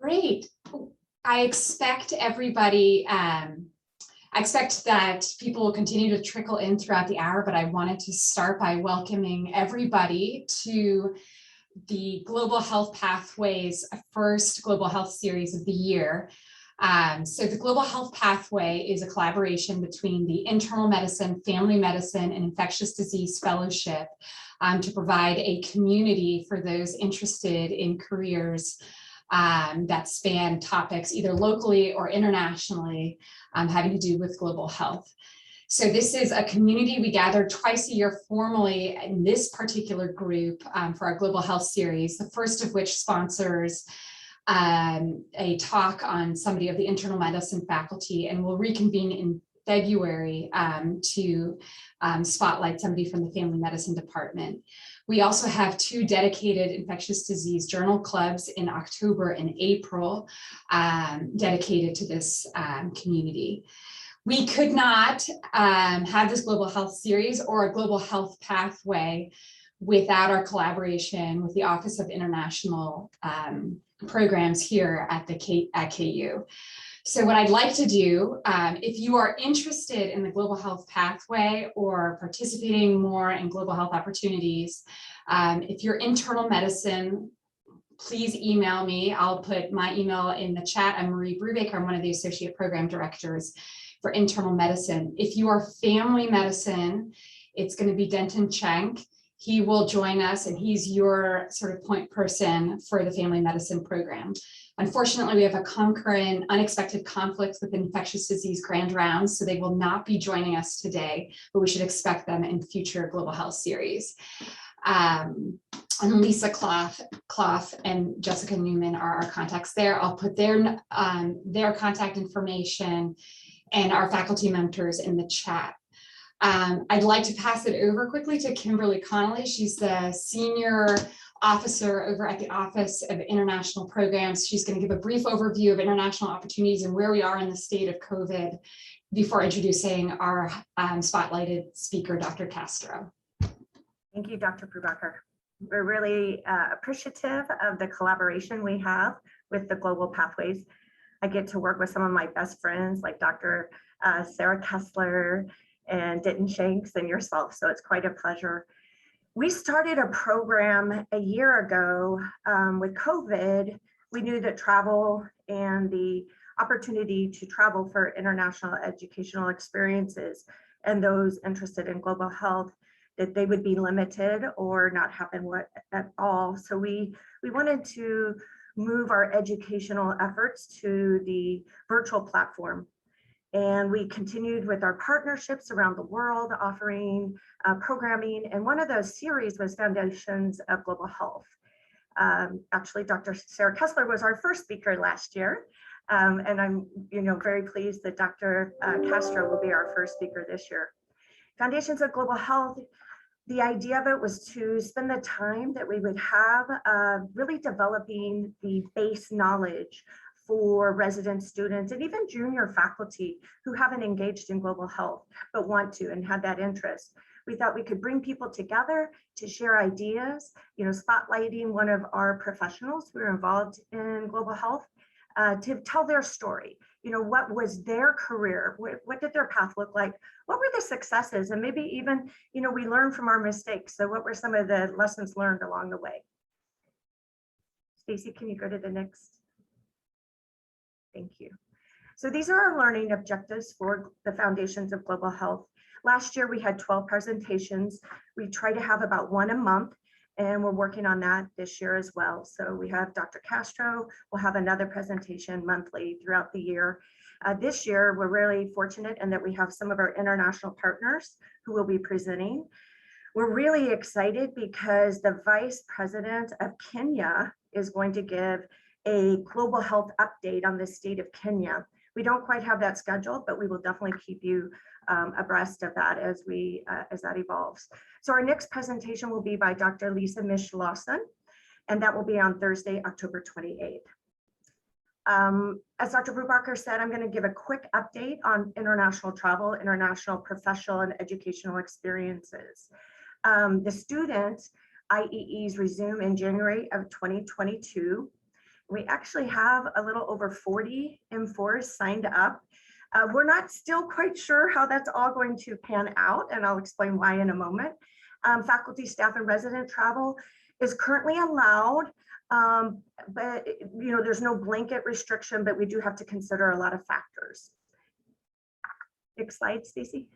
Great. I expect everybody, I expect that people will continue to trickle in throughout the hour, but I wanted to start by welcoming everybody to the Global Health Pathways first Global Health series of the year. So the Global Health Pathway is a collaboration between the Internal Medicine, Family Medicine, and Infectious Disease Fellowship to provide a community for those interested in careers that span topics either locally or internationally having to do with global health. So this is a community we gather twice a year formally in this particular group for our Global Health series, the first of which sponsors a talk on somebody of the internal medicine faculty, and we'll reconvene in February to spotlight somebody from the family medicine department. We also have 2 dedicated infectious disease journal clubs in October and April dedicated to this community. We could not have this Global Health series or a Global Health Pathway without our collaboration with the Office of International Programs here at KU. So what I'd like to do, if you are interested in the Global Health Pathway or participating more in global health opportunities, if you're internal medicine, please email me. I'll put my email in the chat. I'm Marie Brubaker. I'm one of the Associate Program Directors for Internal Medicine. If you are family medicine, it's going to be Denton Cheng. He will join us, and he's your sort of point person for the family medicine program. Unfortunately, we have a concurrent unexpected conflict with infectious disease grand rounds, so they will not be joining us today, but we should expect them in future Global Health series. And Lisa Clough and Jessica Newman are our contacts there. I'll put their contact information and our faculty mentors in the chat. I'd like to pass it over quickly to Kimberly Connolly. She's the senior officer over at the Office of International Programs. She's going to give a brief overview of international opportunities and where we are in the state of COVID before introducing our spotlighted speaker, Dr. Castro. Thank you, Dr. Brubaker. We're really appreciative of the collaboration we have with the Global Pathways. I get to work with some of my best friends like Dr. Sarah Kessler and Denton Shanks and yourself, so it's quite a pleasure. We started a program a year ago with COVID. We knew that travel and the opportunity to travel for international educational experiences and those interested in global health, that they would be limited or not happen at all. So we wanted to move our educational efforts to the virtual platform. And we continued with our partnerships around the world, offering programming. And one of those series was Foundations of Global Health. Actually, Dr. Sarah Kessler was our first speaker last year. And I'm very pleased that Dr. Castro will be our first speaker this year. Foundations of Global Health, the idea of it was to spend the time that we would have really developing the base knowledge for resident students and even junior faculty who haven't engaged in global health but want to and have that interest. We thought we could bring people together to share ideas, spotlighting one of our professionals who are involved in global health to tell their story. What was their career? What did their path look like? What were the successes? And maybe even, we learned from our mistakes. So what were some of the lessons learned along the way? Stacy, can you go to the next? Thank you. So these are our learning objectives for the Foundations of Global Health. Last year, we had 12 presentations. We try to have about one a month, and we're working on that this year as well. So we have Dr. Castro. We'll have another presentation monthly throughout the year. This year, we're really fortunate in that we have some of our international partners who will be presenting. We're really excited because the Vice President of Kenya is going to give a global health update on the state of Kenya. We don't quite have that scheduled, but we will definitely keep you abreast of that as that evolves. So our next presentation will be by Dr. Lisa Mish-Lawson, and that will be on Thursday, October 28th. As Dr. Brubaker said, I'm going to give a quick update on international travel, international professional and educational experiences. The student IEEs resume in January of 2022. We actually have a little over 40 M4s signed up. We're not still quite sure how that's all going to pan out, and I'll explain why in a moment. Faculty, staff, and resident travel is currently allowed, but there's no blanket restriction, but we do have to consider a lot of factors. Next slide, Stacy.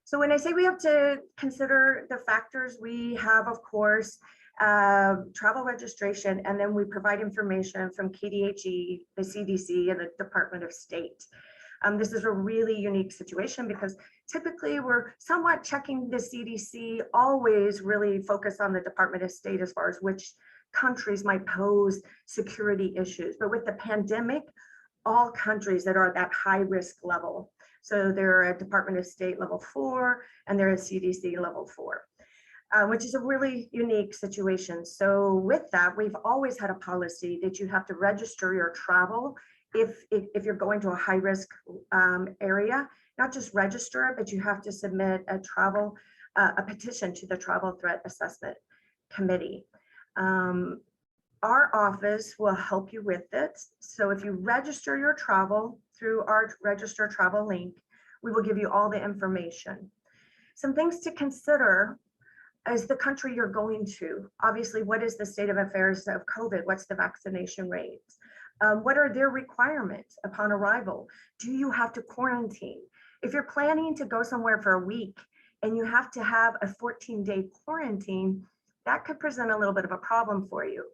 So when I say we have to consider the factors, we have, of course, travel registration, and then we provide information from KDHE, the CDC, and the Department of State. This is a really unique situation because typically we're somewhat checking the CDC, always really focused on the Department of State as far as which countries might pose security issues. But with the pandemic, all countries that are at that high risk level. So they're at Department of State level 4 and they're at CDC level 4. Which is a really unique situation. So with that, we've always had a policy that you have to register your travel if you're going to a high risk area, not just register it, but you have to submit a petition to the Travel Threat Assessment Committee. Our office will help you with this. So if you register your travel through our register travel link, we will give you all the information. Some things to consider is the country you're going to. Obviously, what is the state of affairs of COVID? What's the vaccination rates? What are their requirements upon arrival? Do you have to quarantine? If you're planning to go somewhere for a week and you have to have a 14-day quarantine, that could present a little bit of a problem for you.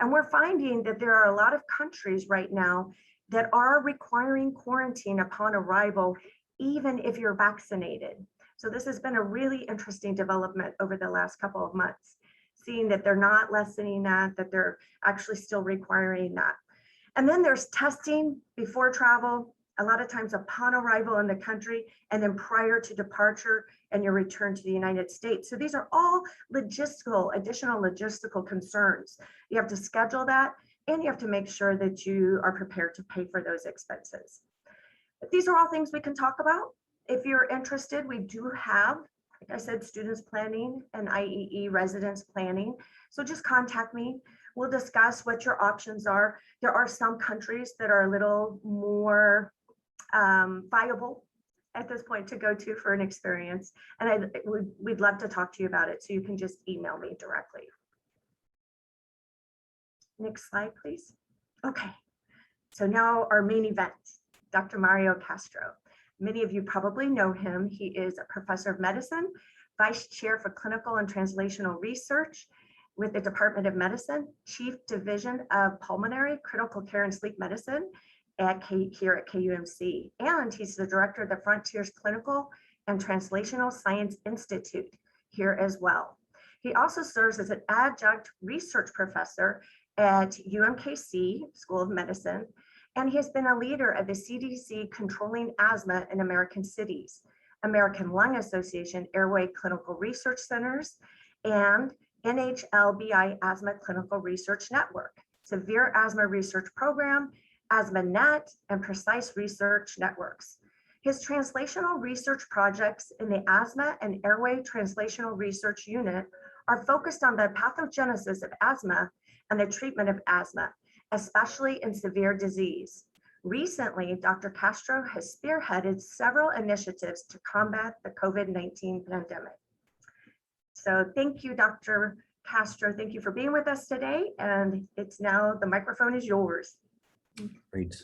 And we're finding that there are a lot of countries right now that are requiring quarantine upon arrival, even if you're vaccinated. So this has been a really interesting development over the last couple of months, seeing that they're not lessening that they're actually still requiring that. And then there's testing before travel, a lot of times upon arrival in the country, and then prior to departure and your return to the United States. So these are all additional logistical concerns. You have to schedule that, and you have to make sure that you are prepared to pay for those expenses. But these are all things we can talk about. If you're interested, we do have, like I said, students planning and IEE residence planning. So just contact me. We'll discuss what your options are. There are some countries that are a little more viable at this point to go to for an experience. And we'd love to talk to you about it. So you can just email me directly. Next slide, please. Okay. So now our main event, Dr. Mario Castro. Many of you probably know him. He is a professor of medicine, vice chair for clinical and translational research with the Department of Medicine, chief division of pulmonary, critical care, and sleep medicine here at KUMC. And he's the director of the Frontiers Clinical and Translational Science Institute here as well. He also serves as an adjunct research professor at UMKC School of Medicine, and he has been a leader of the CDC Controlling Asthma in American Cities, American Lung Association Airway Clinical Research Centers, and NHLBI Asthma Clinical Research Network, Severe Asthma Research Program, AsthmaNet, and Precise Research Networks. His translational research projects in the Asthma and Airway Translational Research Unit are focused on the pathogenesis of asthma and the treatment of asthma, especially in severe disease. Recently, Dr. Castro has spearheaded several initiatives to combat the COVID-19 pandemic. So thank you, Dr. Castro. Thank you for being with us today. And it's now, the microphone is yours. Great.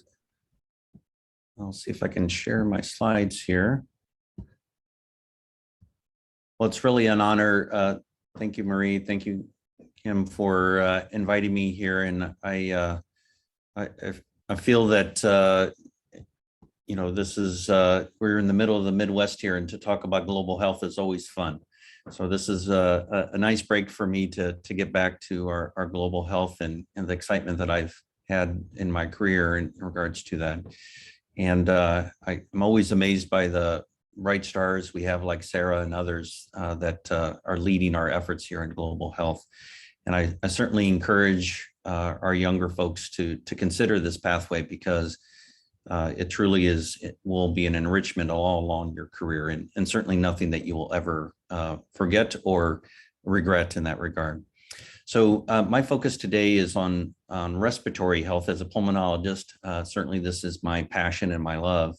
I'll see if I can share my slides here. Well, it's really an honor. Thank you, Marie. Thank you, Kim, for inviting me here. And I feel that, this is, we're in the middle of the Midwest here, and to talk about global health is always fun. So this is a nice break for me to get back to our global health and the excitement that I've had in my career in regards to that. And I'm always amazed by the bright stars we have, like Sarah and others that are leading our efforts here in global health. And I certainly encourage our younger folks to consider this pathway, because it truly will be an enrichment all along your career, and certainly nothing that you will ever forget or regret in that regard. So my focus today is on respiratory health as a pulmonologist. Certainly this is my passion and my love.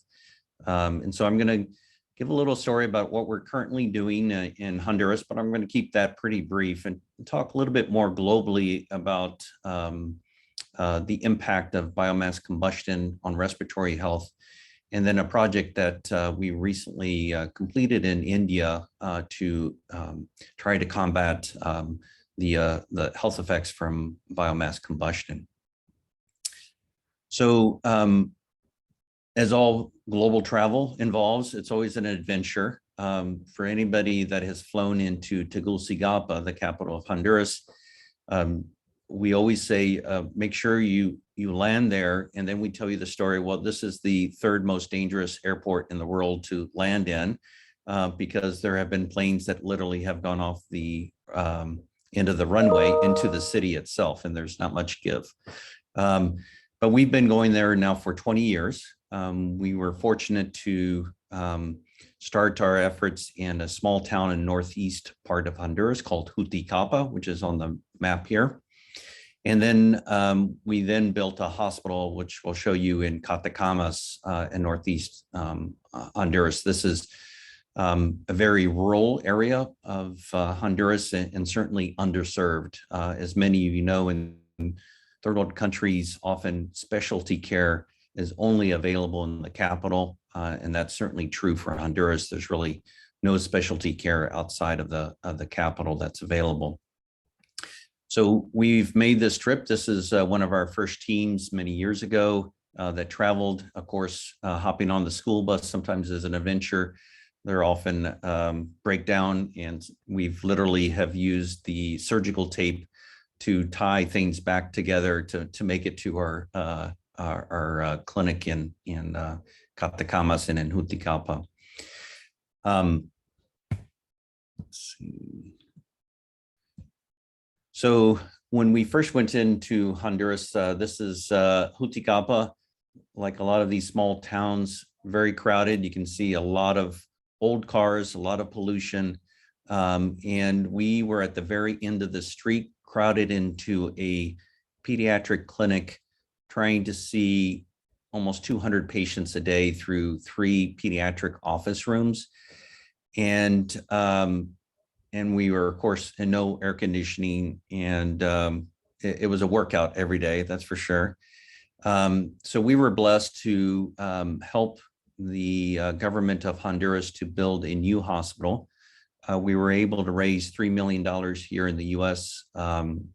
And so I'm going to give a little story about what we're currently doing in Honduras, but I'm going to keep that pretty brief and talk a little bit more globally about the impact of biomass combustion on respiratory health. And then a project that we recently completed in India to try to combat the health effects from biomass combustion. So as all global travel involves, it's always an adventure. For anybody that has flown into Tegucigalpa, the capital of Honduras, we always say, make sure you land there, and then we tell you the story. Well, this is the third most dangerous airport in the world to land in, because there have been planes that literally have gone off the end of the runway into the city itself, and there's not much give. But we've been going there now for 20 years. We were fortunate to start our efforts in a small town in northeast part of Honduras called Juticalpa, which is on the map here. And then we then built a hospital, which we'll show you in Catacamas in northeast Honduras. This is a very rural area of Honduras and certainly underserved. As many of you know, in third world countries, often specialty care is only available in the capital, and that's certainly true for Honduras. There's really no specialty care outside of the capital that's available. So we've made this trip. This is one of our first teams many years ago that traveled, of course, hopping on the school bus sometimes is an adventure. They're often break down, and we've literally have used the surgical tape to tie things back together to make it to our clinic in Catacamas and in Juticalpa. Let's see. So when we first went into Honduras, this is Juticalpa. Like a lot of these small towns, very crowded. You can see a lot of old cars, a lot of pollution. And we were at the very end of the street, crowded into a pediatric clinic, trying to see almost 200 patients a day through 3 pediatric office rooms. And we were, of course, in no air conditioning, and it was a workout every day, that's for sure. So we were blessed to help the government of Honduras to build a new hospital. We were able to raise $3 million here in the U.S. And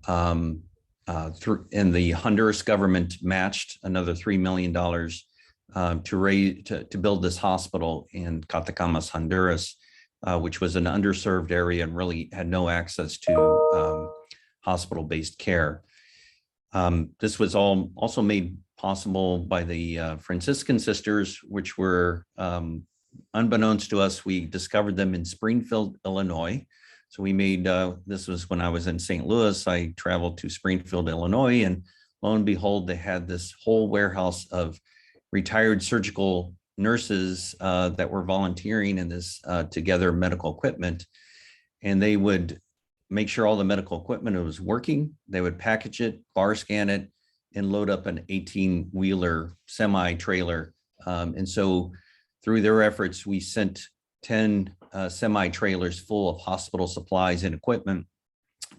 the Honduras government matched another $3 million to build this hospital in Catacamas, Honduras, which was an underserved area and really had no access to hospital-based care. This was all also made possible by the Franciscan sisters, which were, unbeknownst to us, we discovered them in Springfield, Illinois. So we made, this was when I was in St. Louis, I traveled to Springfield, Illinois, and lo and behold, they had this whole warehouse of retired surgical nurses that were volunteering in this Together medical equipment. And they would make sure all the medical equipment was working. They would package it, bar scan it, and load up an 18-wheeler semi-trailer. And so through their efforts, we sent 10 semi-trailers full of hospital supplies and equipment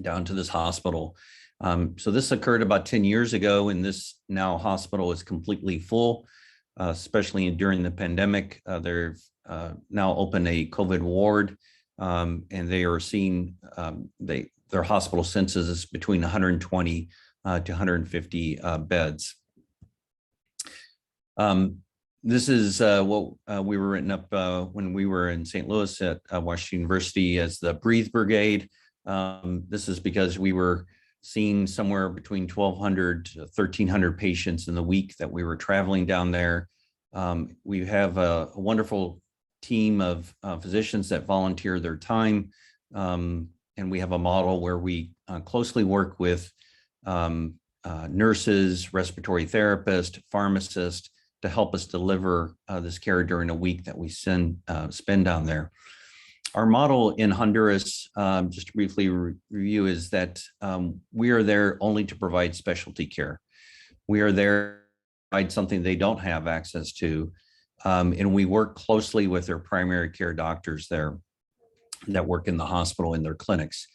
down to this hospital. So this occurred about 10 years ago, and this now hospital is completely full, especially during the pandemic. They've now opened a COVID ward, and they are seeing their hospital census is between 120 to 150 beds. This is what we were written up when we were in St. Louis at Washington University as the Breathe Brigade. This is because we were seeing somewhere between 1,200 to 1,300 patients in the week that we were traveling down there. We have a wonderful team of physicians that volunteer their time. And we have a model where we closely work with nurses, respiratory therapists, pharmacists to help us deliver this care during a week that we spend down there. our model in Honduras, just to briefly review, is that we are there only to provide specialty care. We are there to provide something they don't have access to. And we work closely with their primary care doctors there that work in the hospital in their clinics.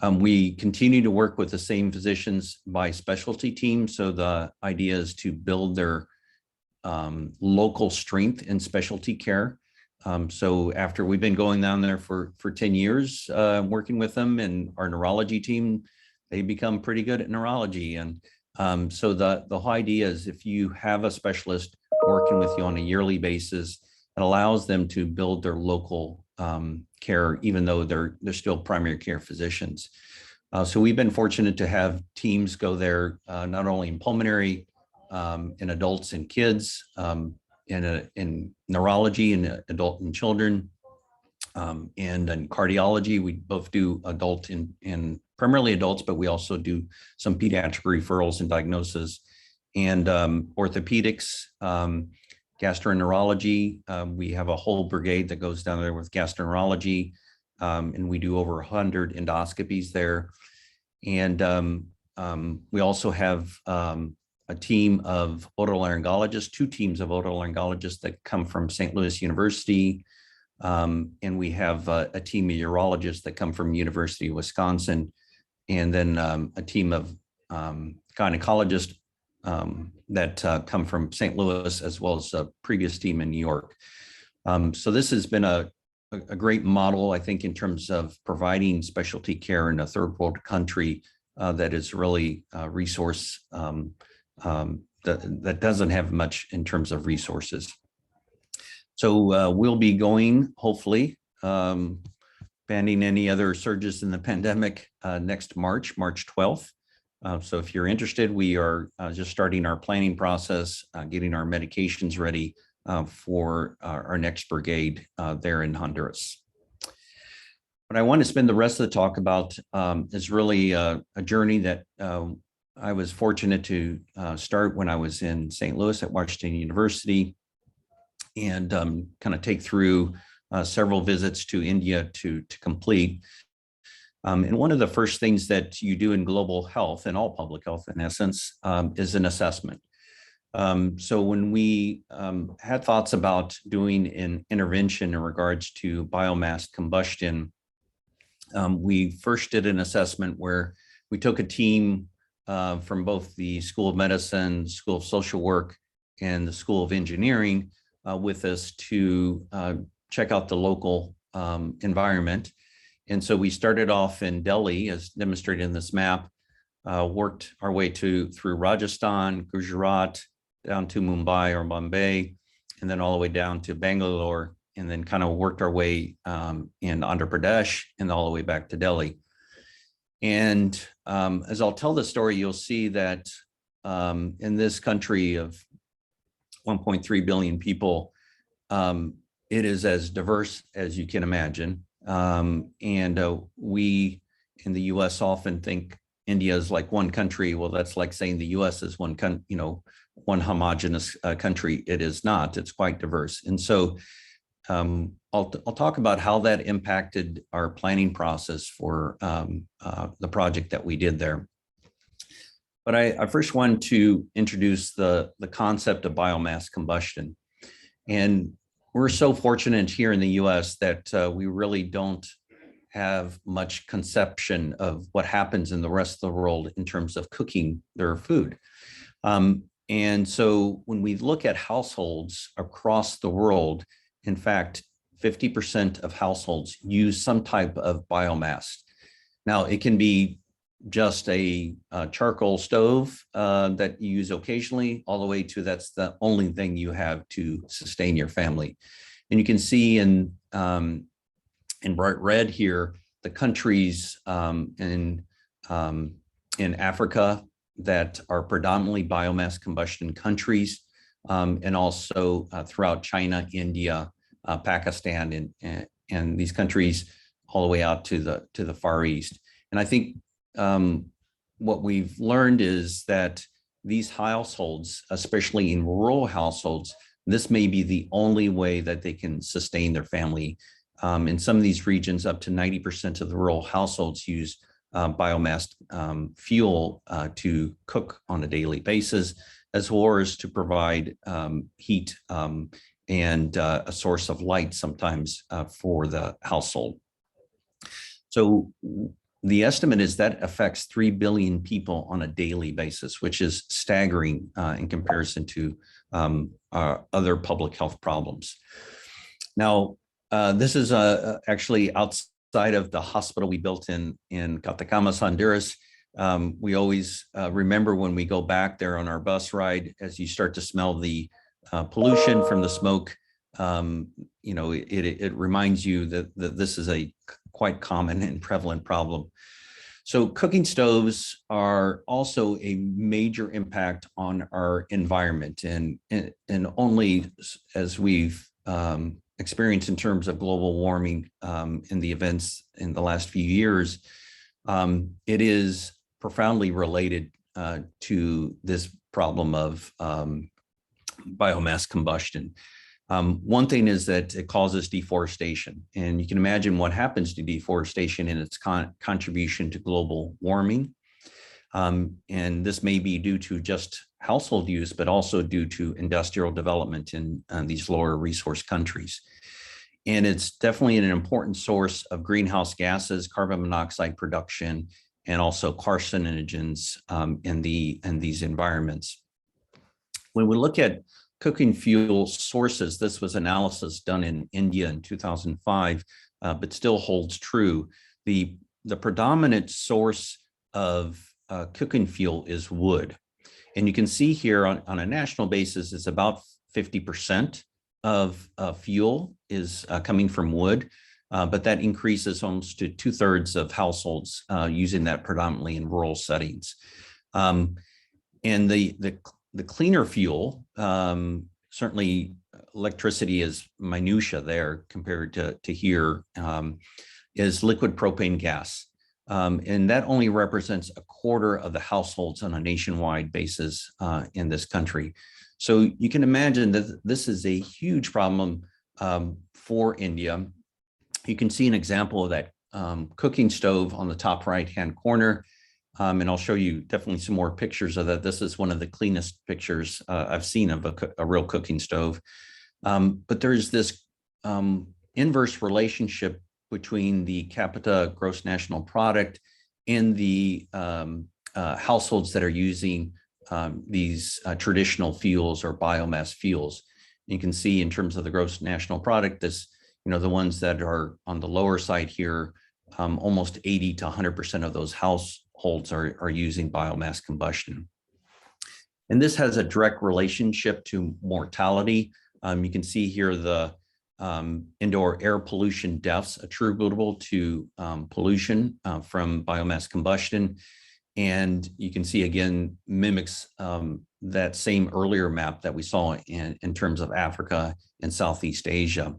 We continue to work with the same physicians by specialty teams. So the idea is to build their local strength in specialty care. So after we've been going down there for 10 years, working with them and our neurology team, they become pretty good at neurology. And so the whole idea is if you have a specialist working with you on a yearly basis, it allows them to build their local care, even though they're still primary care physicians. So we've been fortunate to have teams go there, not only in pulmonary, in adults and kids, in neurology and adult and children, and in cardiology. We both do adult and primarily adults, but we also do some pediatric referrals and diagnosis, and orthopedics, gastroenterology. We have a whole brigade that goes down there with gastroenterology, and we do over 100 endoscopies there. And we also have a team of otolaryngologists, 2 teams of otolaryngologists that come from St. Louis University. And we have a team of urologists that come from University of Wisconsin, and then a team of gynecologists that come from St. Louis, as well as a previous team in New York. So this has been a great model, I think, in terms of providing specialty care in a third world country that is really resource that doesn't have much in terms of resources. So we'll be going, hopefully, banning any other surges in the pandemic next March 12th. So if you're interested, we are just starting our planning process, getting our medications ready for our next brigade there in Honduras. What I want to spend the rest of the talk about is really a journey that I was fortunate to start when I was in St. Louis at Washington University, and kind of take through several visits to India to complete. And one of the first things that you do in global health and all public health, in essence, is an assessment. So when we had thoughts about doing an intervention in regards to biomass combustion, we first did an assessment where we took a team from both the School of Medicine, School of Social Work, and the School of Engineering with us to check out the local environment. And so we started off in Delhi, as demonstrated in this map, worked our way through Rajasthan, Gujarat, down to Mumbai or Bombay, and then all the way down to Bangalore, and then kind of worked our way in Andhra Pradesh and all the way back to Delhi. And as I'll tell the story, you'll see that in this country of 1.3 billion people, it is as diverse as you can imagine. And we in the US often think India is like one country. Well, that's like saying the US is one homogeneous country. It is not. It's quite diverse. And so I'll talk about how that impacted our planning process for the project that we did there. But I first want to introduce the concept of biomass combustion. And we're so fortunate here in the US that we really don't have much conception of what happens in the rest of the world in terms of cooking their food. And so when we look at households across the world, in fact, 50% of households use some type of biomass. Now, it can be just a charcoal stove that you use occasionally, all the way to that's the only thing you have to sustain your family. And you can see in bright red here, the countries in Africa that are predominantly biomass combustion countries, and also throughout China, India, Pakistan, and these countries all the way out to the Far East. And I think what we've learned is that these households, especially in rural households, this may be the only way that they can sustain their family In some of these regions, up to 90% of the rural households use biomass fuel to cook on a daily basis, as well as to provide heat and a source of light sometimes for the household. So the estimate is that affects 3 billion people on a daily basis, which is staggering in comparison to other public health problems. Now, this is actually outside of the hospital we built in Catacamas, Honduras. We always remember when we go back there on our bus ride, as you start to smell the pollution from the smoke, you know, it reminds you that this is a quite common and prevalent problem. So cooking stoves are also a major impact on our environment, and only as we've experienced in terms of global warming in the events in the last few years, it is profoundly related to this problem of biomass combustion. One thing is that it causes deforestation, and you can imagine what happens to deforestation in its contribution to global warming. And this may be due to just household use, but also due to industrial development in these lower resource countries. And it's definitely an important source of greenhouse gases, carbon monoxide production, and also carcinogens in these environments. When we look at cooking fuel sources, this was analysis done in India in 2005, but still holds true. The predominant source of cooking fuel is wood. And you can see here on a national basis, it's about 50% of fuel is coming from wood, but that increases almost to 2/3 of households using that predominantly in rural settings. And the cleaner fuel, certainly electricity is minutia there compared to here, is liquid propane gas. And that only represents 1/4 of the households on a nationwide basis in this country. So you can imagine that this is a huge problem for India. You can see an example of that cooking stove on the top right-hand corner. And I'll show you definitely some more pictures of that. This is one of the cleanest pictures I've seen of a real cooking stove. But there's this inverse relationship between the capita gross national product and the households that are using these traditional fuels or biomass fuels. You can see in terms of the gross national product, this, you know, the ones that are on the lower side here, almost 80 to 100% of those households are using biomass combustion. And this has a direct relationship to mortality. You can see here the indoor air pollution deaths attributable to pollution from biomass combustion. And you can see again, mimics that same earlier map that we saw in terms of Africa and Southeast Asia.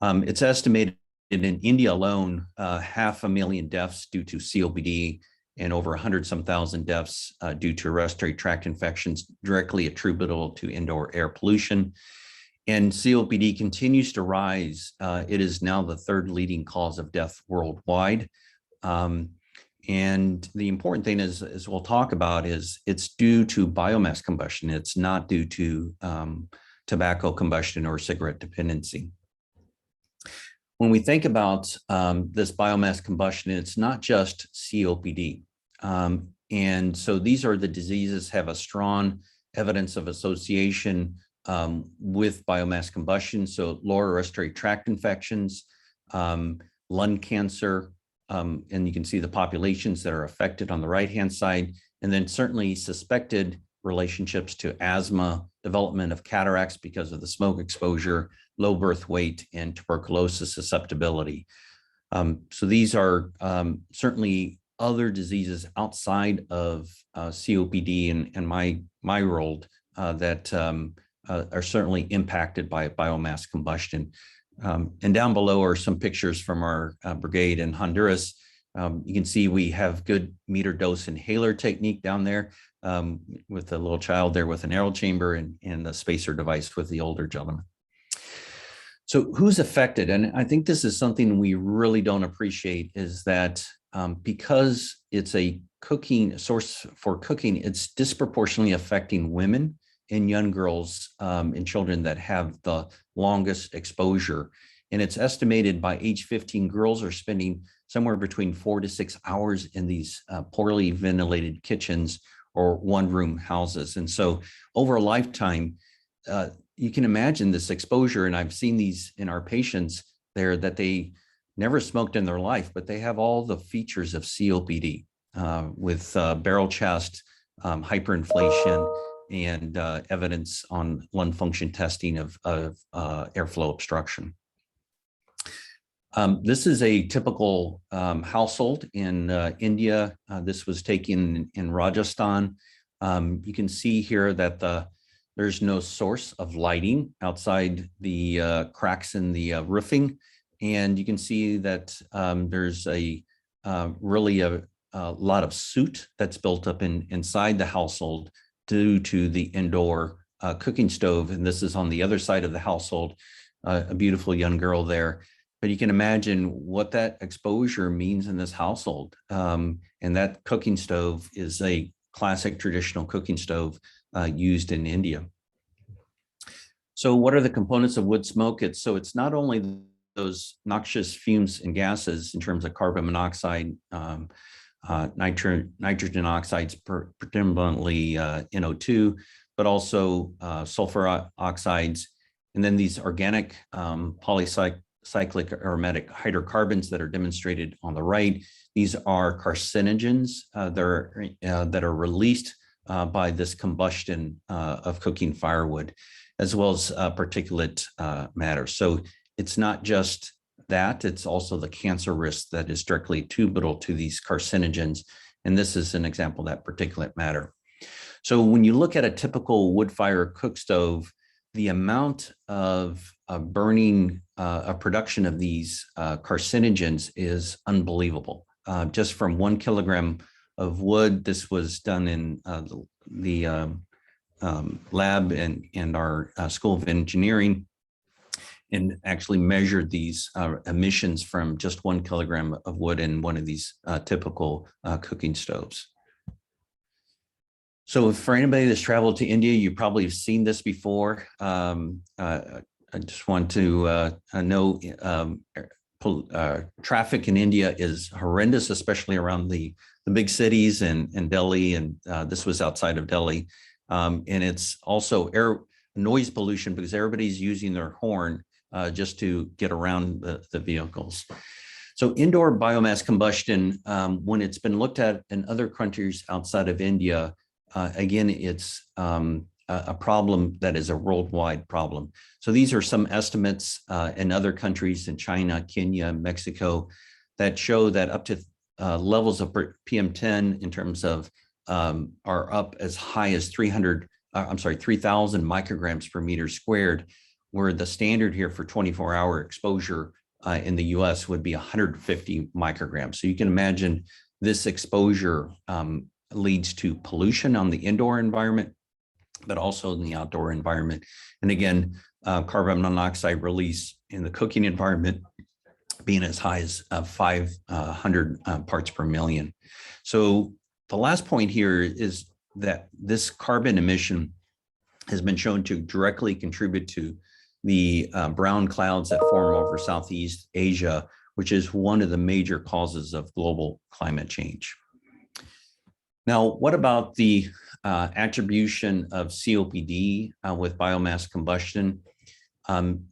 It's estimated in India alone, 500,000 deaths due to COPD and over 100-some thousand deaths due to respiratory tract infections directly attributable to indoor air pollution. And COPD continues to rise. It is now the 3rd leading cause of death worldwide. And the important thing is, as we'll talk about, is it's due to biomass combustion. It's not due to tobacco combustion or cigarette dependency. When we think about this biomass combustion, it's not just COPD. And so these are the diseases have a strong evidence of association with biomass combustion. So lower respiratory tract infections, lung cancer, and you can see the populations that are affected on the right-hand side, and then certainly suspected relationships to asthma, development of cataracts because of the smoke exposure, low birth weight, and tuberculosis susceptibility. So these are certainly other diseases outside of COPD and my world that are certainly impacted by biomass combustion. And down below are some pictures from our brigade in Honduras. You can see we have good meter dose inhaler technique down there with a little child there with an air chamber and the spacer device with the older gentleman. So who's affected? And I think this is something we really don't appreciate, is that because it's a cooking source for cooking, it's disproportionately affecting women and young girls and children that have the longest exposure. And it's estimated by age 15, girls are spending somewhere between 4 to 6 hours in these poorly ventilated kitchens or one-room houses. And so over a lifetime, you can imagine this exposure, and I've seen these in our patients there, that they never smoked in their life, but they have all the features of COPD with barrel chest, hyperinflation, and evidence on lung function testing of airflow obstruction. This is a typical household in India. This was taken in Rajasthan. You can see here that there's no source of lighting outside the cracks in the roofing. And you can see that there's really a lot of soot that's built up inside the household due to the indoor cooking stove. And this is on the other side of the household, a beautiful young girl there. But you can imagine what that exposure means in this household. And that cooking stove is a classic traditional cooking stove used in India. So what are the components of wood smoke? It's not only those noxious fumes and gases in terms of carbon monoxide, nitrogen oxides, predominantly NO2, but also sulfur oxides, and then these organic polycyclic aromatic hydrocarbons that are demonstrated on the right. These are carcinogens that are released by this combustion of cooking firewood, as well as particulate matter. So it's not just that, it's also the cancer risk that is directly attributable to these carcinogens. And this is an example of that particulate matter. So when you look at a typical wood fire cook stove, the amount of burning, production of these carcinogens is unbelievable. Just from 1 kilogram of wood, this was done in the lab and our School of Engineering, and actually measured these emissions from just 1 kilogram of wood in one of these typical cooking stoves. So for anybody that's traveled to India, you probably have seen this before. I just want to know traffic in India is horrendous, especially around the big cities and Delhi, and this was outside of Delhi. And it's also noise pollution because everybody's using their horn just to get around the vehicles. So indoor biomass combustion, when it's been looked at in other countries outside of India, again, it's a problem that is a worldwide problem. So these are some estimates in other countries in China, Kenya, Mexico, that show that up to levels of PM10 in terms of are up as high as 3,000 micrograms per meter squared, where the standard here for 24-hour exposure in the US would be 150 micrograms. So you can imagine this exposure leads to pollution on the indoor environment, but also in the outdoor environment. And again, carbon monoxide release in the cooking environment being as high as 500 parts per million. So the last point here is that this carbon emission has been shown to directly contribute to the brown clouds that form over Southeast Asia, which is one of the major causes of global climate change. Now, what about the attribution of COPD with biomass combustion?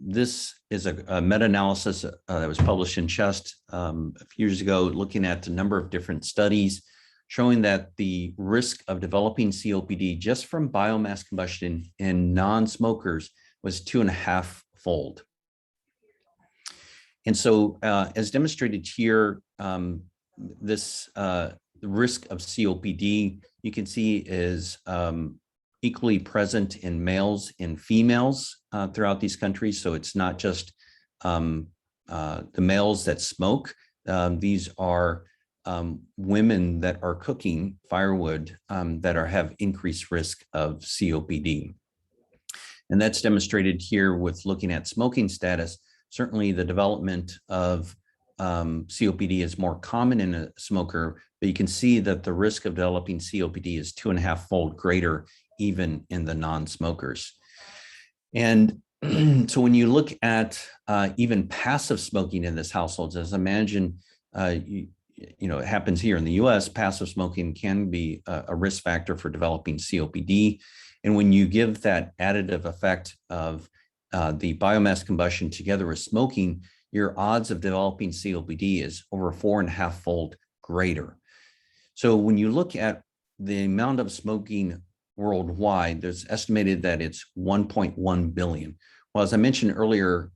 This is a meta-analysis that was published in Chest a few years ago, looking at a number of different studies showing that the risk of developing COPD just from biomass combustion in non-smokers was 2.5-fold. And so as demonstrated here, this the risk of COPD, you can see is equally present in males and females throughout these countries. So it's not just the males that smoke. These are women that are cooking firewood that have increased risk of COPD. And that's demonstrated here with looking at smoking status. certainly the development of COPD is more common in a smoker, but you can see that the risk of developing COPD is 2.5-fold greater even in the non-smokers. And so when you look at even passive smoking in this households, as imagine, it happens here in the US, passive smoking can be a risk factor for developing COPD. And when you give that additive effect of the biomass combustion together with smoking, your odds of developing COPD is over 4.5-fold greater. So when you look at the amount of smoking worldwide, there's estimated that it's 1.1 billion. Well, as I mentioned earlier,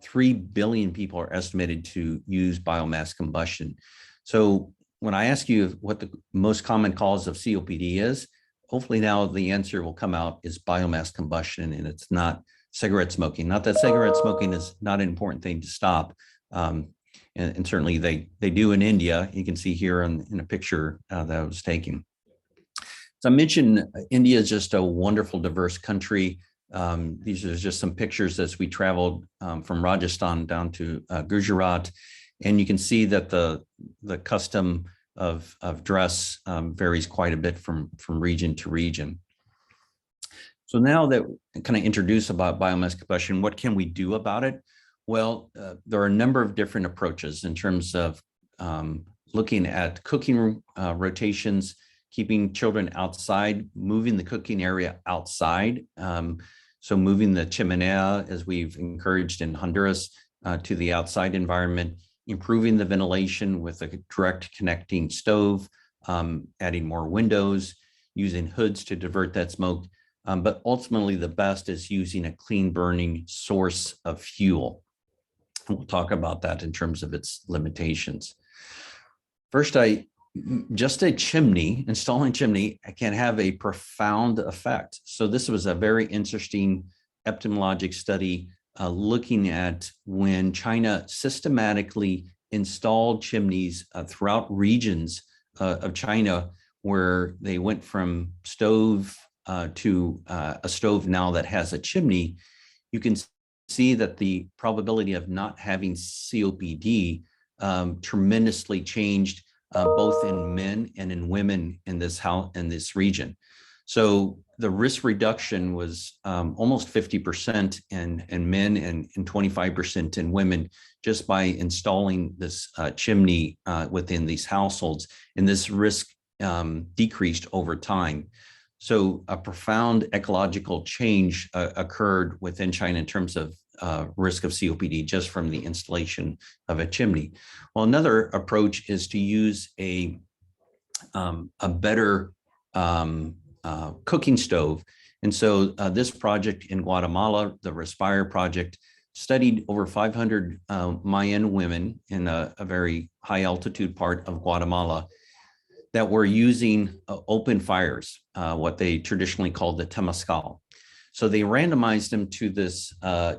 3 billion people are estimated to use biomass combustion. So when I ask you what the most common cause of COPD is, hopefully now the answer will come out is biomass combustion, and it's not cigarette smoking. Not that cigarette smoking is not an important thing to stop. And certainly they do in India. You can see here in a picture that I was taking. So I mentioned India is just a wonderful, diverse country. These are just some pictures as we traveled from Rajasthan down to Gujarat. And you can see that the custom of dress varies quite a bit from region to region. So now that I kind of introduce about biomass combustion, what can we do about it? Well, there are a number of different approaches in terms of looking at cooking rotations, keeping children outside, moving the cooking area outside. So moving the chimenea, as we've encouraged in Honduras, to the outside environment, improving the ventilation with a direct connecting stove, adding more windows, using hoods to divert that smoke. But ultimately, the best is using a clean burning source of fuel. We'll talk about that in terms of its limitations. First, just a chimney, installing chimney can have a profound effect. So this was a very interesting epidemiologic study looking at when China systematically installed chimneys throughout regions of China, where they went from stove to a stove now that has a chimney. You can see that the probability of not having COPD tremendously changed both in men and in women in this region. So the risk reduction was almost 50% in men and 25% in women just by installing this chimney within these households, and this risk decreased over time. So a profound ecological change occurred within China in terms of risk of COPD just from the installation of a chimney. Well, another approach is to use a better cooking stove. And so this project in Guatemala, the Respiratory project, studied over 500 Mayan women in a very high altitude part of Guatemala that were using open fires, what they traditionally called the temazcal. So they randomized them to this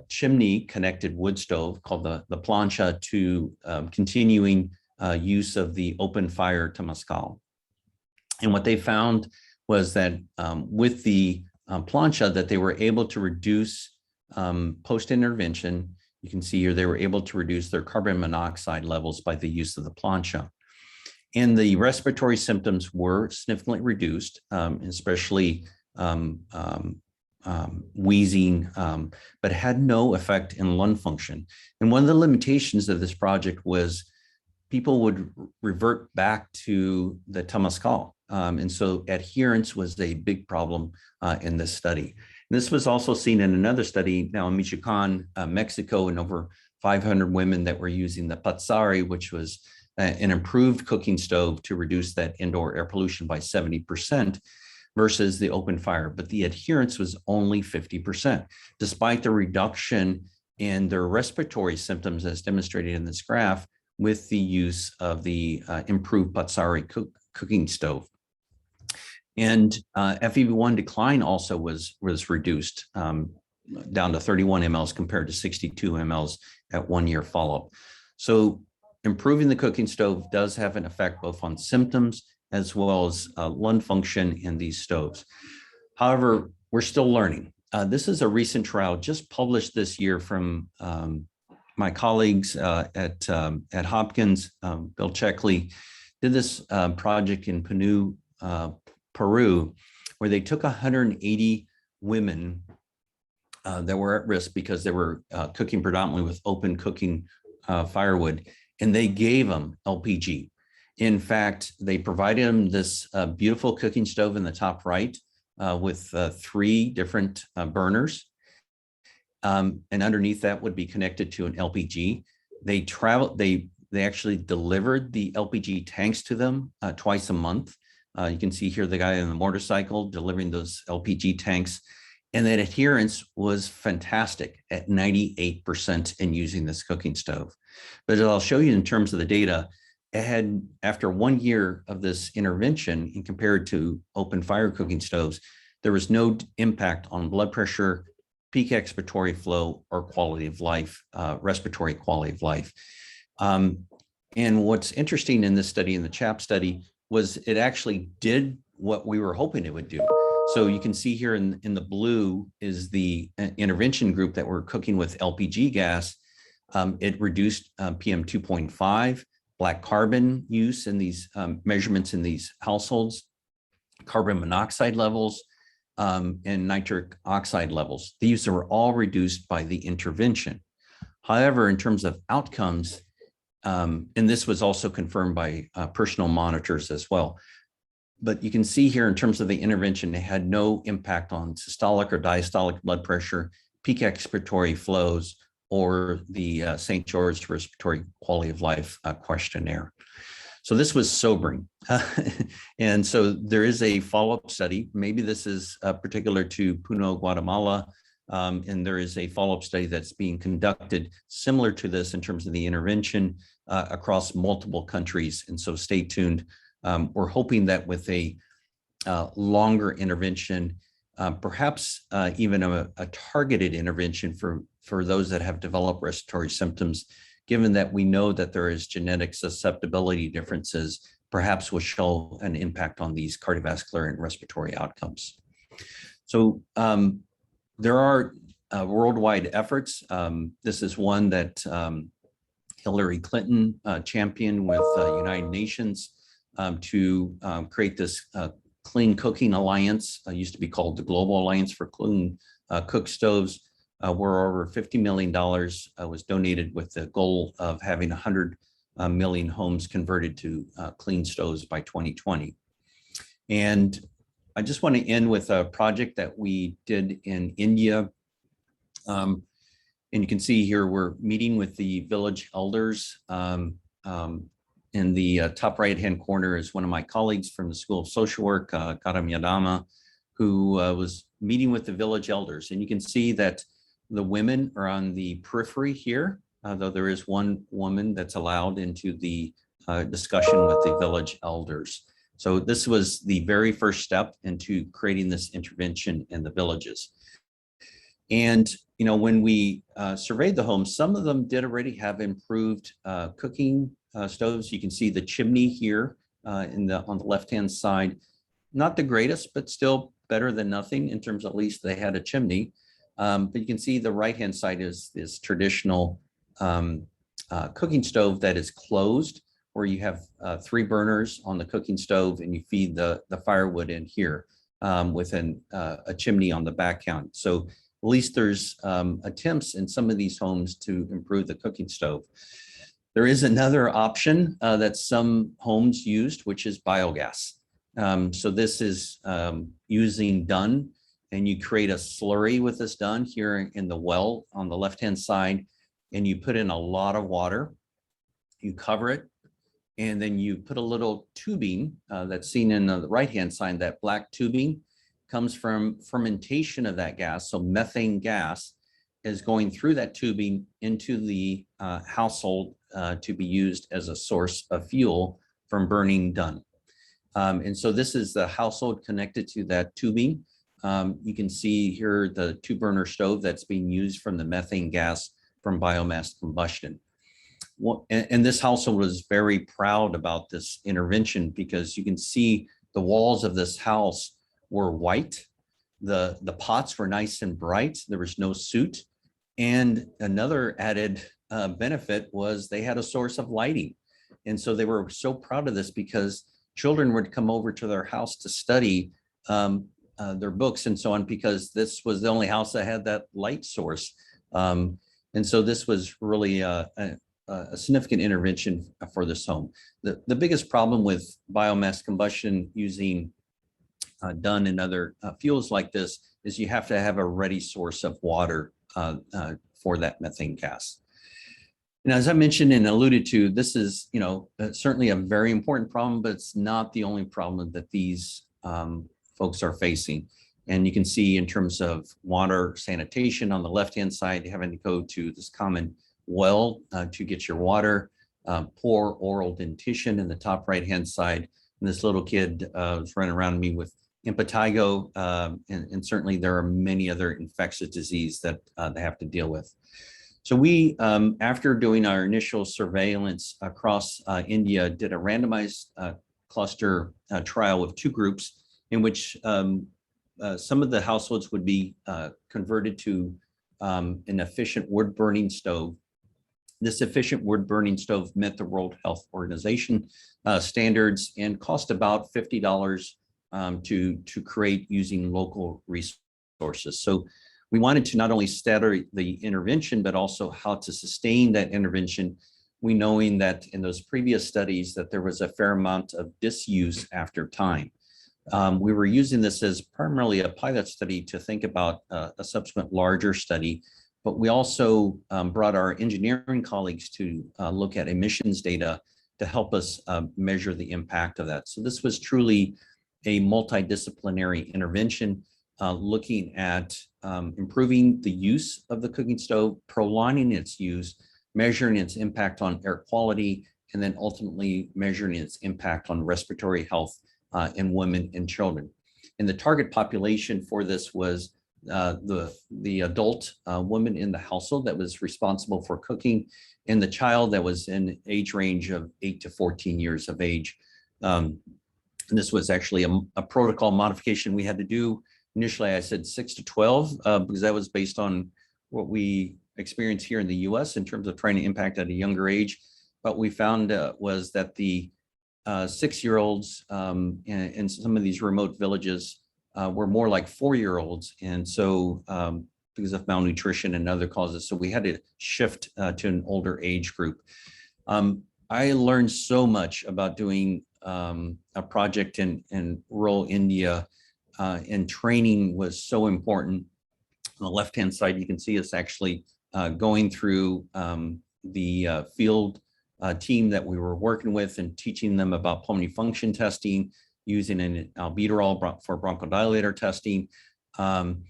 chimney connected wood stove called the plancha to continuing use of the open fire temazcal. And what they found was that with the plancha that they were able to reduce post-intervention. You can see here they were able to reduce their carbon monoxide levels by the use of the plancha. And the respiratory symptoms were significantly reduced, especially wheezing, but had no effect in lung function. And one of the limitations of this project was people would revert back to the temazcal. And so adherence was a big problem in this study. And this was also seen in another study now in Michoacan, Mexico, and over 500 women that were using the patsari, which was an improved cooking stove to reduce that indoor air pollution by 70% versus the open fire. But the adherence was only 50%, despite the reduction in their respiratory symptoms as demonstrated in this graph with the use of the improved patsari cooking stove. And FEV1 decline also was reduced down to 31 mLs compared to 62 mLs at 1 year follow-up. So improving the cooking stove does have an effect both on symptoms as well as lung function in these stoves. However, we're still learning. This is a recent trial just published this year from my colleagues at Hopkins, Bill Checkley, did this project in Peru, where they took 180 women that were at risk because they were cooking predominantly with open cooking firewood, and they gave them LPG. In fact, they provided them this beautiful cooking stove in the top right with 3 different burners. And underneath that would be connected to an LPG. They actually delivered the LPG tanks to them twice a month. You can see here the guy on the motorcycle delivering those LPG tanks. And that adherence was fantastic at 98% in using this cooking stove. But as I'll show you in terms of the data, it had, after 1 year of this intervention and compared to open fire cooking stoves, there was no impact on blood pressure, peak expiratory flow, or quality of life, respiratory quality of life. And what's interesting in this study, in the CHAP study, was it actually did what we were hoping it would do. So you can see here in the blue is the intervention group that were cooking with LPG gas. It reduced PM 2.5, black carbon use in these measurements in these households, carbon monoxide levels, and nitric oxide levels. These are all reduced by the intervention. However, in terms of outcomes, and this was also confirmed by personal monitors as well, but you can see here in terms of the intervention, it had no impact on systolic or diastolic blood pressure, peak expiratory flows, or the St. George Respiratory Quality of Life questionnaire. So this was sobering. And so there is a follow-up study. Maybe this is particular to Puno, Guatemala, and there is a follow-up study that's being conducted similar to this in terms of the intervention across multiple countries. And so stay tuned. We're hoping that with a longer intervention, perhaps even a targeted intervention for those that have developed respiratory symptoms, given that we know that there is genetic susceptibility differences, perhaps will show an impact on these cardiovascular and respiratory outcomes. So there are worldwide efforts. This is one that Hillary Clinton championed with United Nations to create this Clean Cooking Alliance, used to be called the Global Alliance for Clean Cook Stoves, where over $50 million was donated with the goal of having 100 million homes converted to clean stoves by 2020. And I just want to end with a project that we did in India. And you can see here, we're meeting with the village elders. In the top right-hand corner is one of my colleagues from the School of Social Work, Karam Yadama, who was meeting with the village elders. And you can see that the women are on the periphery here, though there is one woman that's allowed into the discussion with the village elders. So this was the very first step into creating this intervention in the villages. And when we surveyed the homes, some of them did already have improved cooking stoves. You can see the chimney here on the left-hand side. Not the greatest, but still better than nothing in terms of, at least they had a chimney. But you can see the right-hand side is this traditional cooking stove that is closed, where you have 3 burners on the cooking stove and you feed the firewood in here with a chimney on the back count. So at least there's attempts in some of these homes to improve the cooking stove. There is another option that some homes used, which is biogas. So this is using dung, and you create a slurry with this dung here in the well on the left-hand side, and you put in a lot of water, you cover it, and then you put a little tubing that's seen in the right-hand side. That black tubing comes from fermentation of that gas. So methane gas is going through that tubing into the household to be used as a source of fuel from burning dung. And so this is the household connected to that tubing. You can see here the 2-burner stove that's being used from the methane gas from biomass combustion. And this household was very proud about this intervention, because you can see the walls of this house were white. The pots were nice and bright. There was no soot. And another added benefit was they had a source of lighting. And so they were so proud of this because children would come over to their house to study their books and so on, because this was the only house that had that light source. And so this was really a significant intervention for this home. The biggest problem with biomass combustion using done in other fuels like this is you have to have a ready source of water for that methane gas. And as I mentioned and alluded to, this is, certainly a very important problem, but it's not the only problem that these folks are facing. And you can see in terms of water sanitation on the left-hand side, having to go to this common well to get your water, poor oral dentition in the top right-hand side. And this little kid was running around me with impetigo, and certainly there are many other infectious diseases that they have to deal with. So we, after doing our initial surveillance across India, did a randomized cluster trial with 2 groups in which some of the households would be converted to an efficient wood burning stove. This efficient wood burning stove met the World Health Organization standards and cost about $50 to create using local resources. So we wanted to not only study the intervention, but also how to sustain that intervention. We knowing that in those previous studies that there was a fair amount of disuse after time. We were using this as primarily a pilot study to think about a subsequent larger study, but we also brought our engineering colleagues to look at emissions data to help us measure the impact of that. So this was truly a multidisciplinary intervention looking at improving the use of the cooking stove, prolonging its use, measuring its impact on air quality, and then ultimately measuring its impact on respiratory health in women and children. And the target population for this was the adult woman in the household that was responsible for cooking, and the child that was in age range of 8 to 14 years of age. And this was actually a protocol modification we had to do. Initially, I said 6 to 12 because that was based on what we experience here in the US in terms of trying to impact at a younger age. But we found was that the 6-year-olds in some of these remote villages were more like 4-year-olds. And so because of malnutrition and other causes, so we had to shift to an older age group. I learned so much about doing a project in rural India, and training was so important. On the left-hand side, you can see us actually going through the field team that we were working with and teaching them about pulmonary function testing, using an albuterol for bronchodilator testing. And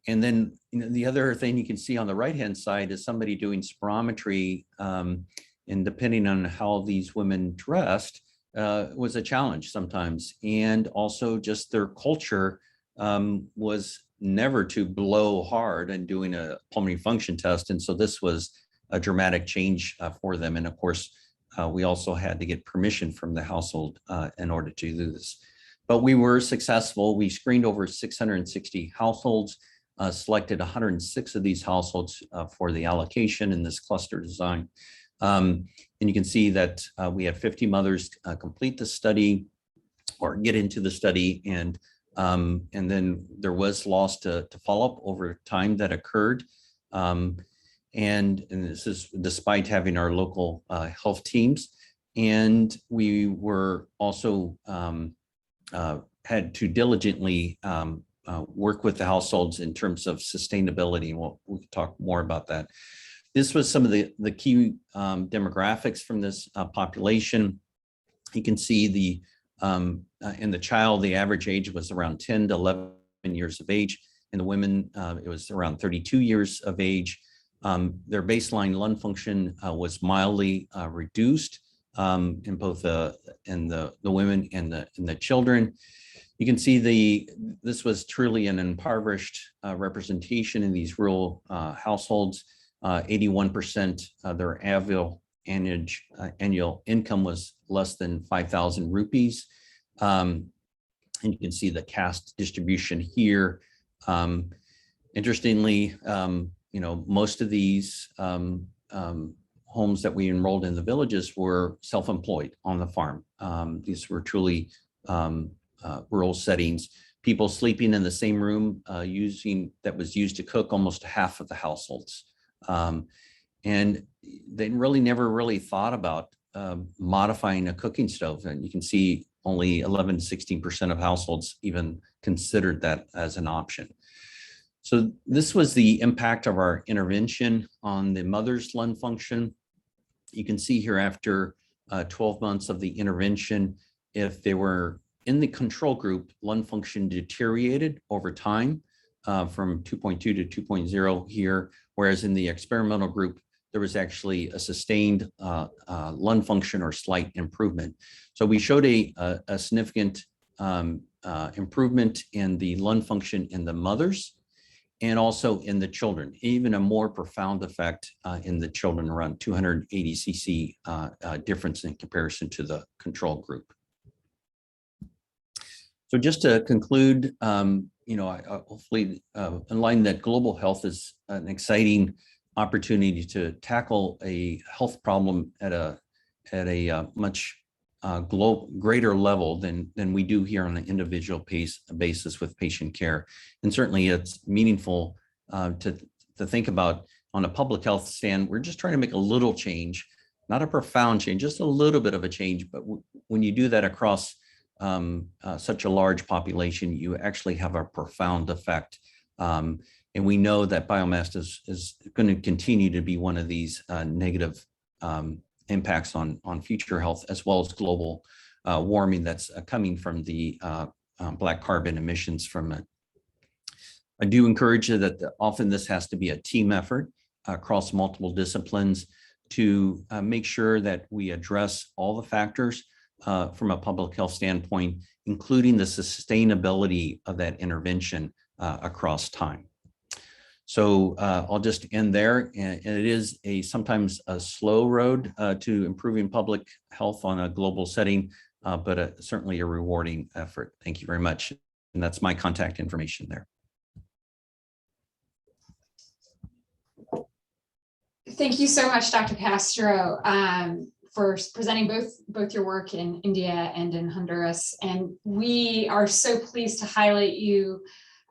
then the other thing you can see on the right-hand side is somebody doing spirometry, and depending on how these women dressed, was a challenge sometimes. And also just their culture was never to blow hard and doing a pulmonary function test. And so this was a dramatic change for them. And of course, we also had to get permission from the household in order to do this. But we were successful. We screened over 660 households, selected 106 of these households for the allocation in this cluster design. And you can see that we had 50 mothers complete the study or get into the study, and then there was loss to follow-up over time that occurred. And this is despite having our local health teams. And we were also had to diligently work with the households in terms of sustainability. And we can talk more about that. This was some of the key demographics from this population. You can see in the child, the average age was around 10 to 11 years of age. In the women, it was around 32 years of age. Their baseline lung function was mildly reduced in both the women and the children. You can see this was truly an impoverished representation in these rural households. 81% their annual income was less than 5,000 rupees. And you can see the caste distribution here. Interestingly, most of these homes that we enrolled in the villages were self-employed on the farm. These were truly rural settings. People sleeping in the same room that was used to cook almost half of the households. And they really never really thought about modifying a cooking stove. And you can see only 11 to 16% of households even considered that as an option. So this was the impact of our intervention on the mother's lung function. You can see here after 12 months of the intervention, if they were in the control group, lung function deteriorated over time from 2.2 to 2.0 here, whereas in the experimental group, there was actually a sustained lung function or slight improvement. So we showed a significant improvement in the lung function in the mothers and also in the children, even a more profound effect in the children, around 280 cc difference in comparison to the control group. So just to conclude, hopefully in line that global health is an exciting opportunity to tackle a health problem at a much greater level than we do here on an individual basis with patient care. And certainly it's meaningful to think about on a public health stand. We're just trying to make a little change, not a profound change, just a little bit of a change. But when you do that across such a large population, you actually have a profound effect. And we know that biomass is going to continue to be one of these negative impacts on future health, as well as global warming that's coming from the black carbon emissions from it. I do encourage you that often this has to be a team effort across multiple disciplines to make sure that we address all the factors from a public health standpoint, including the sustainability of that intervention across time. So I'll just end there. And it is sometimes a slow road to improving public health on a global setting, but certainly a rewarding effort. Thank you very much. And that's my contact information there. Thank you so much, Dr. Castro, for presenting both your work in India and in Honduras. And we are so pleased to highlight you.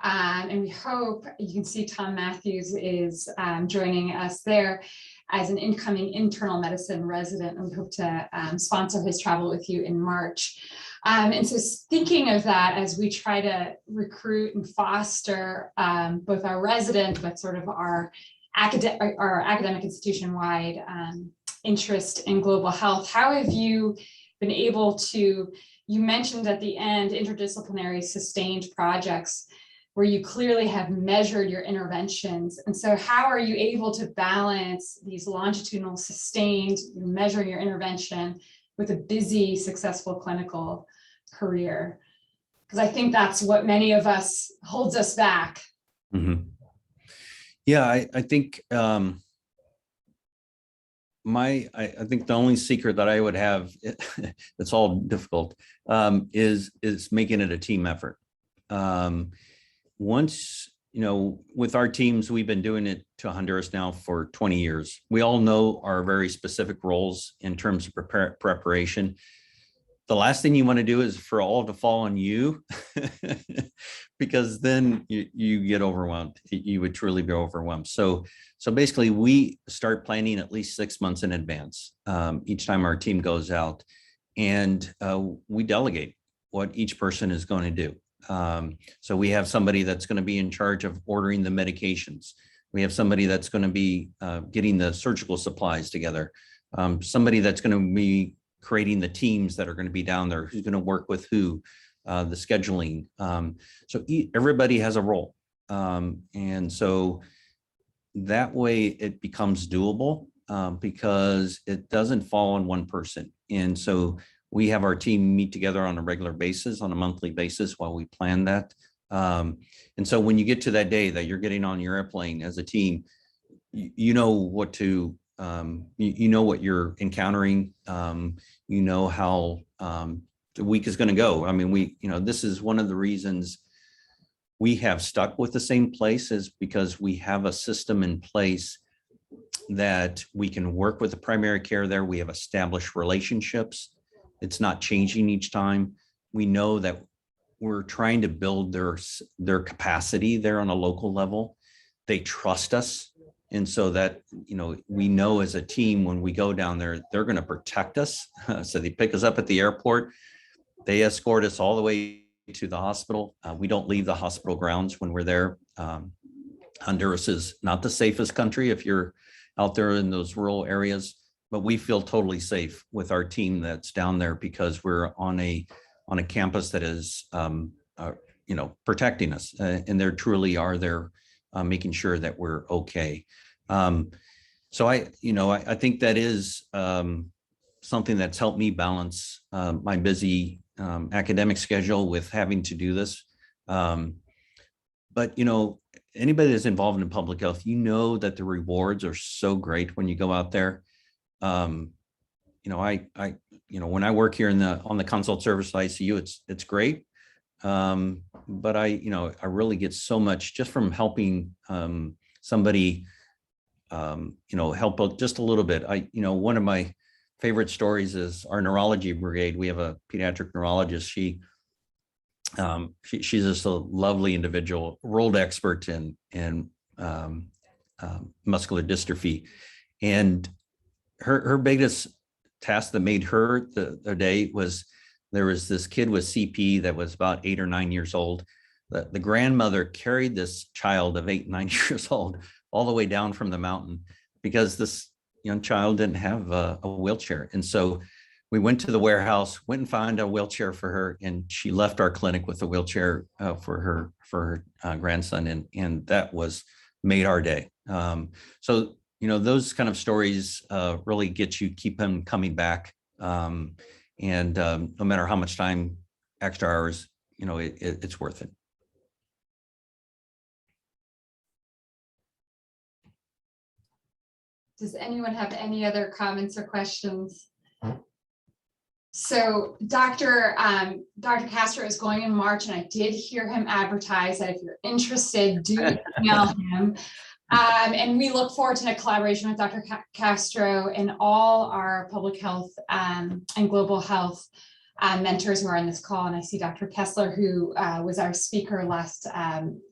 And we hope you can see Tom Matthews is joining us there as an incoming internal medicine resident, and we hope to sponsor his travel with you in March. And so thinking of that as we try to recruit and foster both our resident, but sort of our academic institution-wide interest in global health, how have you been able to, you mentioned at the end, interdisciplinary sustained projects, where you clearly have measured your interventions. And so how are you able to balance these longitudinal sustained, measuring your intervention with a busy, successful clinical career? Because I think that's what many of us holds us back. Mm-hmm. Yeah, I think I think the only secret that I would have, it's all difficult, is making it a team effort. Once, with our teams, we've been doing it to Honduras now for 20 years. We all know our very specific roles in terms of preparation. The last thing you want to do is for all to fall on you, because then you get overwhelmed. You would truly be overwhelmed. So basically, we start planning at least 6 months in advance each time our team goes out, and we delegate what each person is going to do. So we have somebody that's going to be in charge of ordering the medications. We have somebody that's going to be getting the surgical supplies together. Somebody that's going to be creating the teams that are going to be down there, who's going to work with who, the scheduling. So everybody has a role. And so that way it becomes doable because it doesn't fall on one person. And so we have our team meet together on a regular basis, on a monthly basis while we plan that. And so when you get to that day that you're getting on your airplane as a team, you know what to, you know what you're encountering, you know how the week is going to go. I mean, this is one of the reasons we have stuck with the same place, is because we have a system in place that we can work with the primary care there. We have established relationships. It's not changing each time. We know that we're trying to build their capacity there on a local level. They trust us. And so that, we know as a team, when we go down there, they're going to protect us. So they pick us up at the airport. They escort us all the way to the hospital. We don't leave the hospital grounds when we're there. Honduras is not the safest country if you're out there in those rural areas, but we feel totally safe with our team that's down there because we're on a campus that is, protecting us, and they truly are there, making sure that we're okay. So I think that is something that's helped me balance my busy academic schedule with having to do this. But anybody that's involved in public health, that the rewards are so great when you go out there. When I work here on the consult service ICU, it's great. But I really get so much just from helping somebody, help out just a little bit. One of my favorite stories is our neurology brigade. We have a pediatric neurologist. She's just a lovely individual, world expert in muscular dystrophy. And her biggest task that made her the day was, there was this kid with CP that was about 8 or 9 years old. The grandmother carried this child of 8, 9 years old all the way down from the mountain because this young child didn't have a wheelchair. And so we went to the warehouse, went and found a wheelchair for her, and she left our clinic with a wheelchair for her grandson, and that made our day. So those kind of stories really keep him coming back. And no matter how much time, extra hours, it's worth it. Does anyone have any other comments or questions? So Dr. Castro is going in March, and I did hear him advertise that if you're interested, do email him. And we look forward to a collaboration with Dr. Castro and all our public health and global health mentors who are on this call. And I see Dr. Kessler, who was our speaker last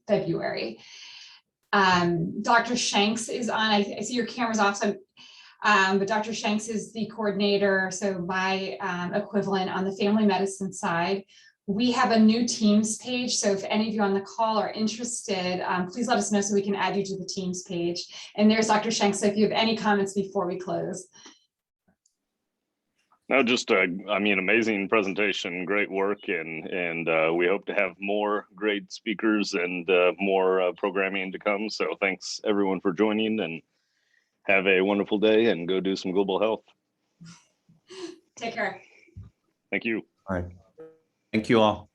February. Dr. Shanks is on. I see your camera's off, so but Dr. Shanks is the coordinator, so my equivalent on the family medicine side. We have a new Teams page, so if any of you on the call are interested, please let us know so we can add you to the Teams page. And there's Dr. Shanks, so if you have any comments before we close. No, just amazing presentation, great work, and we hope to have more great speakers and more programming to come. So thanks everyone for joining, and have a wonderful day, and go do some global health. Take care. Thank you. All right. Thank you all.